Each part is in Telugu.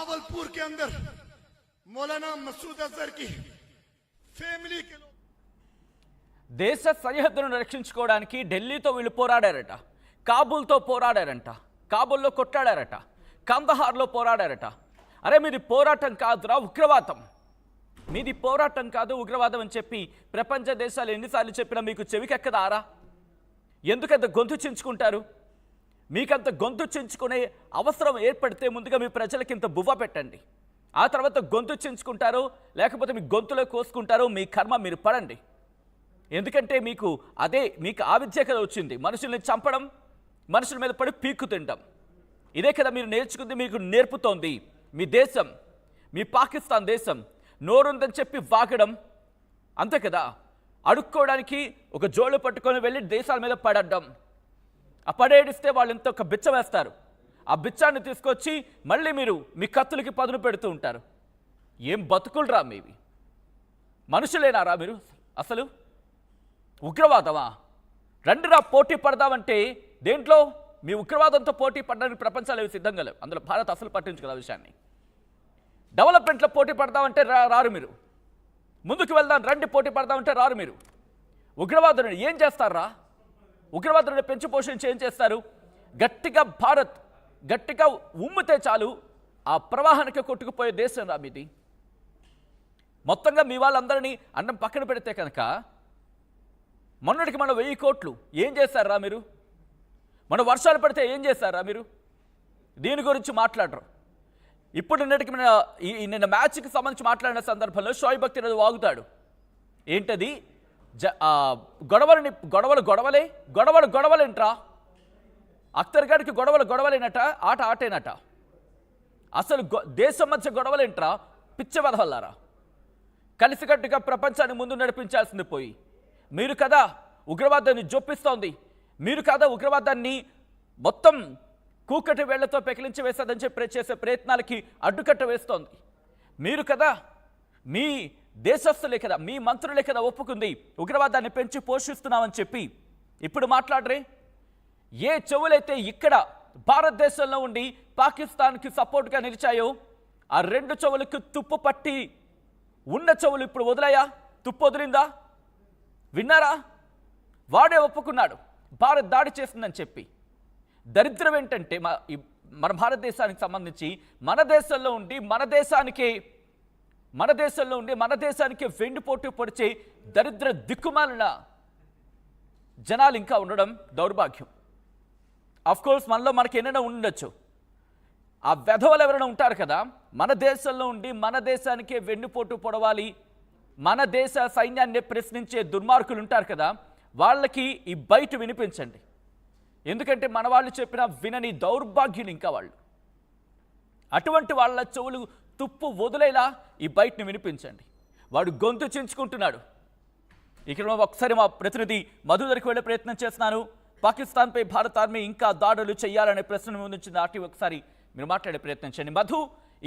भावलपुर के अंदर मौलाना मसूद अजहर की ఫ్యామిలీ के लोग దేశ సరిహద్దులను రక్షించుకోవడానికి ఢిల్లీతో వీళ్ళు పోరాడారట, కాబూల్తో పోరాడారంట, కాబూల్లో కొట్టాడారట, కందహార్లో పోరాడారట. అరే మీది పోరాటం కాదురా ఉగ్రవాదం, మీది పోరాటం కాదు ఉగ్రవాదం అని చెప్పి ప్రపంచ దేశాలు ఎన్నిసార్లు చెప్పినా మీకు చెవికెక్కదారా? ఎందుకంత గొంతు చించుకుంటారు? మీకంత గొంతు చించుకునే అవసరం ఏర్పడితే ముందుగా మీ ప్రజలకి ఇంత బువ్వ పెట్టండి, ఆ తర్వాత గొంతు చించుకుంటారు, లేకపోతే మీ గొంతులో కోసుకుంటారు, మీ కర్మ మీరు పడండి. ఎందుకంటే మీకు ఆ విద్య కదా వచ్చింది, మనుషుల్ని చంపడం, మనుషుల మీద పడి పీక్కు తినడం. ఇదే కదా మీరు నేర్చుకుంది, మీకు నేర్పుతోంది మీ దేశం, మీ పాకిస్తాన్ దేశం. నోరుందని చెప్పి వాగడం అంతే కదా, అడుక్కోవడానికి ఒక జోళ్ళు పట్టుకొని వెళ్ళి దేశాల మీద పడడం, ఆ పడేడిస్తే వాళ్ళు ఇంత ఒక బిచ్చ వేస్తారు, ఆ బిచ్చాన్ని తీసుకొచ్చి మళ్ళీ మీరు మీ కత్తులకి పదును పెడుతూ ఉంటారు. ఏం బతుకులరా మీవి? మనుషులేనారా మీరు? అసలు ఉగ్రవాదమా? రండిరా పోటీ పడదామంటే దేంట్లో? మీ ఉగ్రవాదంతో పోటీ పడడానికి ప్రపంచాలు ఏవి సిద్ధంగా లేవు. అందులో భారత్ అసలు పట్టించుకోదు ఆ విషయాన్ని. డెవలప్మెంట్లో పోటీ పడదామంటే రారు మీరు. ముందుకు వెళ్దాం రండి పోటీ పడదామంటే రారు మీరు. ఉగ్రవాదుని ఏం చేస్తారా? ఉగ్రవాదుని పెంచి పోషించి ఏం చేస్తారు? గట్టిగా భారత్ గట్టిగా ఉమ్మితే చాలు ఆ ప్రవాహానికి కొట్టుకుపోయే దేశం రా మీది. మొత్తంగా మీ వాళ్ళందరినీ అన్నం పక్కన పెడితే కనుక మొన్నటికి మన 1000 కోట్లు ఏం చేశారా మీరు? మన వర్షాలు పడితే ఏం చేశారా మీరు? దీని గురించి మాట్లాడరు. ఇప్పుడు నిన్న మ్యాచ్కి సంబంధించి మాట్లాడిన సందర్భంలో షోయిబ్ అఖ్తర్ వాగుతాడు. ఏంటది? గొడవలేంట్రా? అఖ్తర్ గారికి గొడవలేనట, ఆటేనట. అసలు దేశం మధ్య గొడవలేంట్రా? పిచ్చవదవల్లారా? కలిసికట్టుగా ప్రపంచాన్ని ముందు నడిపించాల్సింది పోయి మీరు కదా ఉగ్రవాదాన్ని జొప్పిస్తోంది, మీరు కదా ఉగ్రవాదాన్ని మొత్తం కూకటి వేళ్లతో పెకిలించి వేసేదని చెప్పి చేసే ప్రయత్నాలకి అడ్డుకట్ట వేస్తోంది. మీరు కదా, మీ దేశస్తులే కదా, మీ మంత్రులే కదా ఒప్పుకుంది ఉగ్రవాదాన్ని పెంచి పోషిస్తున్నామని చెప్పి. ఇప్పుడు మాట్లాడరే? ఏ చెవులైతే ఇక్కడ భారతదేశంలో ఉండి పాకిస్తాన్కి సపోర్ట్గా నిలిచాయో ఆ 2 చెవులకు తుప్పు పట్టి ఉన్న చెవులు ఇప్పుడు వదిలాయా? తుప్పు వదిలిందా? విన్నారా? వాడే ఒప్పుకున్నాడు భారత్ దాడి చేస్తుందని చెప్పి. దరిద్రం ఏంటంటే మన భారతదేశానికి సంబంధించి మన దేశంలో ఉండి మన దేశానికి వెండిపోటు పొడిచే దరిద్ర దిక్కుమాలిన జనాలు ఇంకా ఉండడం దౌర్భాగ్యం. కోర్స్ మనలో మనకి ఎన్నైనా ఉండొచ్చు, ఆ వెధవలు ఎవరైనా ఉంటారు కదా, మన దేశంలో ఉండి మన దేశానికే వెన్నుపోటు పొడవాలి, మన దేశ సైన్యాన్ని ప్రశ్నించే దుర్మార్గులు ఉంటారు కదా, వాళ్ళకి ఈ బయట వినిపించండి. ఎందుకంటే మన వాళ్ళు చెప్పిన వినని దౌర్భాగ్యులు ఇంకా వాళ్ళు. అటువంటి వాళ్ళ చెవులు తుప్పు వదిలేలా ఈ బయటని వినిపించండి. వాడు గొంతు చించుకుంటున్నాడు. ఇక్కడ ఒకసారి మా ప్రతినిధి మధు దగ్గరికి వెళ్ళే ప్రయత్నం చేస్తున్నాను. పాకిస్తాన్పై భారత ఆర్మీ ఇంకా దాడులు చేయాలనే ప్రశ్న ముందుంచింది. ఒకసారి మీరు మాట్లాడే ప్రయత్నం చేయండి. మధు,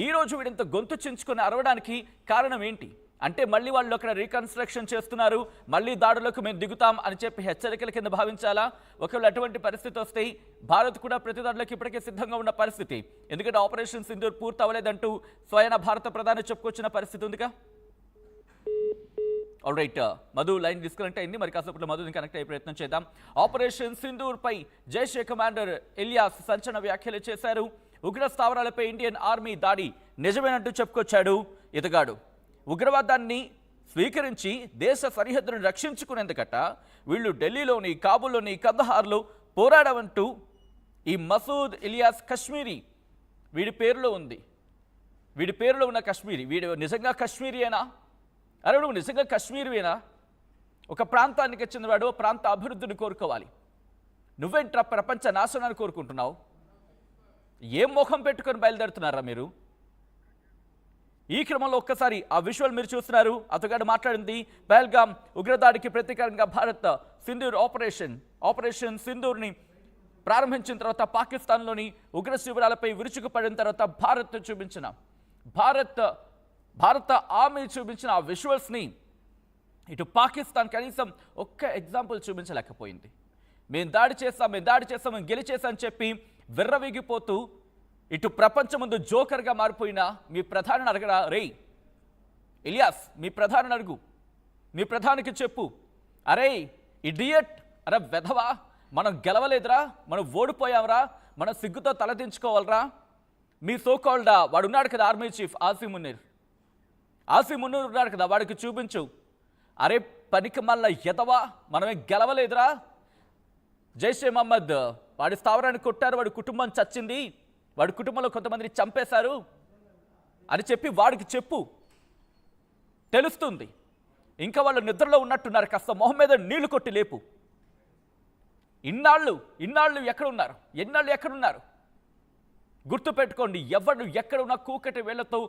ఈరోజు వీడింత గొంతు చించుకొని అరవడానికి కారణం ఏంటి? అంటే మళ్ళీ వాళ్ళు అక్కడ రీకన్స్ట్రక్షన్ చేస్తున్నారు, మళ్ళీ దాడులకు మేము దిగుతాం అని చెప్పి హెచ్చరికల కింద భావించాలా? ఒకవేళ అటువంటి పరిస్థితి వస్తే భారత్ కూడా ప్రతిదాడులకు ఇప్పటికే సిద్ధంగా ఉన్న పరిస్థితి, ఎందుకంటే ఆపరేషన్ సింధూర్ పూర్తి అవ్వలేదంటూ స్వయాన భారత ప్రధాని చెప్పుకొచ్చిన పరిస్థితి ఉందిగా. All right, Madhu line disconnect అయింది, మరి కాసేపట్లో మధుని కనెక్ట్ అయ్యే ప్రయత్నం చేద్దాం. ఆపరేషన్ సింధూర్ పై జైషే కమాండర్ ఇలియాస్ సంచలన వ్యాఖ్యలు చేశారు. ఉగ్ర స్థావరాలపై ఇండియన్ ఆర్మీ దాడి నిజమేనంటూ చెప్పుకొచ్చాడు ఇతగాడు. ఉగ్రవాదాన్ని స్వీకరించి దేశ సరిహద్దును రక్షించుకునేందుకట వీళ్ళు ఢిల్లీలోని, కాబూల్లోని, కందహార్లో పోరాడమంటూ ఈ మసూద్ ఇలియాస్ కశ్మీరీ వీడి పేరులో ఉంది. వీడి పేరులో ఉన్న కశ్మీరీ, వీడు నిజంగా కశ్మీరీయేనా? అరే నువ్వు నిజంగా కశ్మీరీవేనా? ఒక ప్రాంతానికి చెందినవాడు ప్రాంత అభివృద్ధిని కోరుకోవాలి, నువ్వేంట్రా ప్రపంచ నాశనాన్ని కోరుకుంటున్నావు? ఏం మోహం పెట్టుకొని బయలుదేరుతున్నారా మీరు? ఈ క్రమంలో ఒక్కసారి ఆ విజువల్ మీరు చూస్తున్నారు. అతగాడు మాట్లాడింది పహల్గామ్ ఉగ్రదాడికి ప్రతీకారంగా భారత్ సింధూర్ ఆపరేషన్ సింధూర్ని ప్రారంభించిన తర్వాత పాకిస్తాన్లోని ఉగ్ర శిబిరాలపై విరుచుకుపడిన తర్వాత భారత ఆర్మీ చూపించిన ఆ విజువల్స్ని ఇటు పాకిస్తాన్ కనీసం ఒక్క ఎగ్జాంపుల్ చూపించలేకపోయింది. మేము దాడి చేస్తాం, మేము గెలిచేసామని చెప్పి విర్రవీగిపోతూ ఇటు ప్రపంచం ముందు జోకర్గా మారిపోయిన మీ ప్రధాని అడగరా, రేయ్ ఇలియాస్ మీ ప్రధాని అడుగు, మీ ప్రధానికి చెప్పు, అరే ఇడియట్, అరే వెధవా, మనం గెలవలేదురా, మనం ఓడిపోయాంరా, మనం సిగ్గుతో తలదించుకోవాలరా. మీ సోకాల్డ్ వాడు ఉన్నాడు కదా ఆర్మీ చీఫ్ ఆసిమ్ మున్నీర్ ఉన్నాడు కదా, వాడికి చూపించు, అరే పనికి మళ్ళా ఎదవా, మనమే గెలవలేదురా, జైషే మహమ్మద్ వాడి స్థావరాన్ని కొట్టారు, వాడి కుటుంబం చచ్చింది, వాడి కుటుంబంలో కొంతమందిని చంపేశారు అని చెప్పి వాడికి చెప్పు, తెలుస్తుంది. ఇంకా వాళ్ళు నిద్రలో ఉన్నట్టున్నారు, కాస్త మొహం మీద నీళ్లు కొట్టి లేపు. ఇన్నాళ్ళు ఎక్కడున్నారు? గుర్తుపెట్టుకోండి, ఎవరు ఎక్కడున్నా కూకటి వేళ్లతో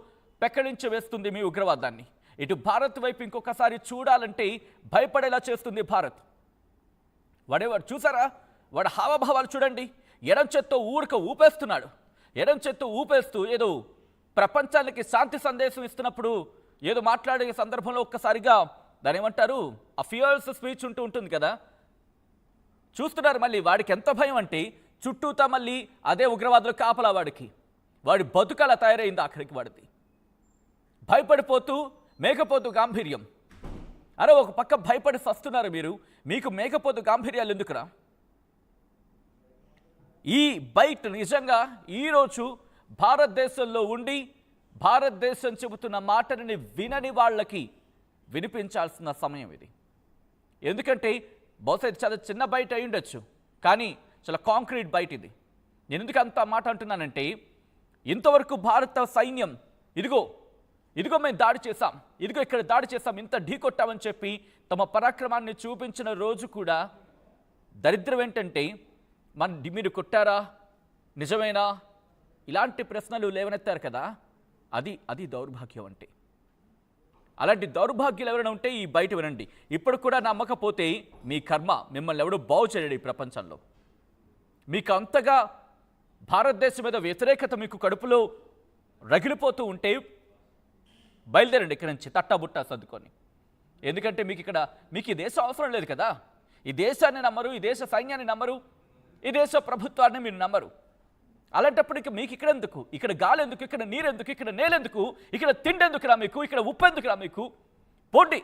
పెక్కడించి వేస్తుంది మీ ఉగ్రవాదాన్ని. ఇటు భారత్ వైపు ఇంకొకసారి చూడాలంటే భయపడేలా చేస్తుంది భారత్. వాడేవాడు చూసారా, వాడు హావభావాలు చూడండి, ఎడం చేత్తో ఊపేస్తున్నాడు, ఎడం చేత్తో ఊపేస్తూ ఏదో ప్రపంచానికి శాంతి సందేశం ఇస్తున్నప్పుడు ఏదో మాట్లాడే సందర్భంలో ఒక్కసారిగా దాని ఏమంటారు, ఆ ఫియర్స్ స్పీచ్ ఉంటుంది కదా, చూస్తున్నారు. మళ్ళీ వాడికి ఎంత భయం అంటే చుట్టూతా మళ్ళీ అదే ఉగ్రవాదులు కాపలా, వాడి బతుకలా తయారైంది ఆఖరికి వాడిది. భయపడిపోతూ మేకపోతు గాంభీర్యం. అరే ఒక పక్క భయపడి సస్తున్నారు మీరు, మీకు మేకపోతు గాంభీర్యాలు ఎందుకురా? ఈ బైట్ నిజంగా ఈరోజు భారతదేశంలో ఉండి భారతదేశం చెబుతున్న మాటని వినని వాళ్ళకి వినిపించాల్సిన సమయం ఇది. ఎందుకంటే బహుశా ఇది చాలా చిన్న బయట అయి ఉండొచ్చు, కానీ చాలా కాంక్రీట్ బయట ఇది. నేను ఎందుకు అంత మాట అంటున్నానంటే, ఇంతవరకు భారత సైన్యం ఇదిగో మేము దాడి చేశాం, ఇక్కడ దాడి చేశాం, ఇంత ఢీకొట్టామని చెప్పి తమ పరాక్రమాన్ని చూపించిన రోజు కూడా దరిద్రం ఏంటంటే, మీరు కొట్టారా, నిజమేనా, ఇలాంటి ప్రశ్నలు లేవనెత్తారు కదా, అది దౌర్భాగ్యం అంటే. అలాంటి దౌర్భాగ్యాలు ఎవరైనా ఉంటే ఈ బయట వినండి. ఇప్పుడు కూడా నమ్మకపోతే మీ కర్మ, మిమ్మల్ని ఎవడు బాగు చేయడు ఈ ప్రపంచంలో. మీకు అంతగా భారతదేశం మీద వ్యతిరేకత మీకు కడుపులో రగిలిపోతూ ఉంటే బయలుదేరండి ఇక్కడి నుంచి తట్టాబుట్టా సర్దుకొని. ఎందుకంటే మీకు ఈ దేశం అవసరం లేదు కదా. ఈ దేశాన్ని నమ్మరు, ఈ దేశ సైన్యాన్ని నమ్మరు, ఈ దేశ ప్రభుత్వాన్ని మీరు నమ్మరు. అలాంటప్పటికి మీకు ఇక్కడ ఎందుకు, ఇక్కడ గాలి ఎందుకు, ఇక్కడ నీరెందుకు, ఇక్కడ నేలెందుకు, ఇక్కడ తిండెందుకురా మీకు, ఇక్కడ ఉప్పు ఎందుకురా మీకు? పోండి,